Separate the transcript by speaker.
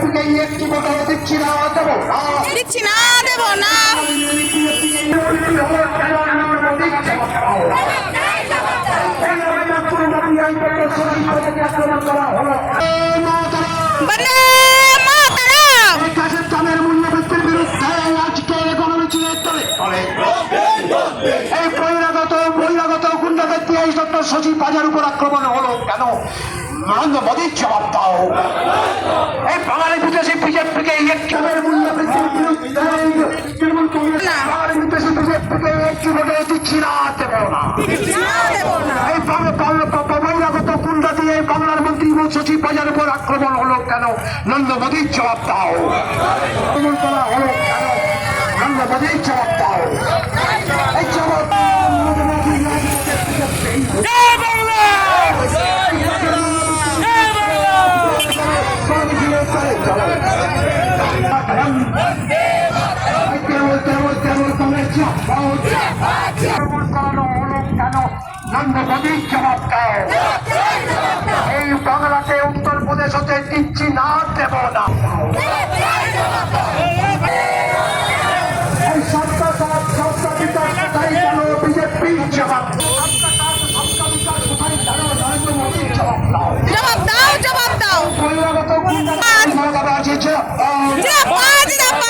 Speaker 1: বিজেপিকে একটি ভোটও দিচ্ছি না, দেবো না।
Speaker 2: দিচ্ছি না, দেব না। বন্দে মাতরম।
Speaker 1: গ্যাসের দামের মূল্য বৃদ্ধির বিরুদ্ধে আজকে গণমিছিলের তলে তলে এই বহিরাগত গুন্ডাদের এই ডক্টর সচিব বাজার উপর আক্রমণ হলো কেন? নরেন্দ্র মোদীর জবাব দাও। এই বাঙালি বিদেশি বিজেপিকে একটি মূল্য বৃদ্ধির বিরুদ্ধে তৃণমূল কংগ্রেস বাঙালি বিদেশি বিজেপিকে একটি ভোটে দিচ্ছি না, দেব না। এই বহিরাগত গুন্ডা দিয়ে বাংলার মন্ত্রী সচিব বাজার উপর আক্রমণ হলো কেন? নরেন্দ্র মোদীর জবাব দাও। আক্রমণ করা হলো কেন? নরেন্দ্র মোদীর জবাব দাও। এই জবাব
Speaker 2: জয় বাংলা।
Speaker 1: এই বাংলাতে উত্তরপ্রদেশ হতে দিচ্ছি না, দেব না। এই সবকা সাথ সবকা বিকাশ কোথায় গেল? বিজেপির জবাব। সবকা সাথ সবকা বিকাশ কোথায় গেল? নরেন্দ্র মোদীর জবাব দাও।
Speaker 2: জবাব দাও, জবাব দাও।
Speaker 1: বহিরাগত গুন্ডা আছে, জবাব দাও।
Speaker 2: জবাব দাও।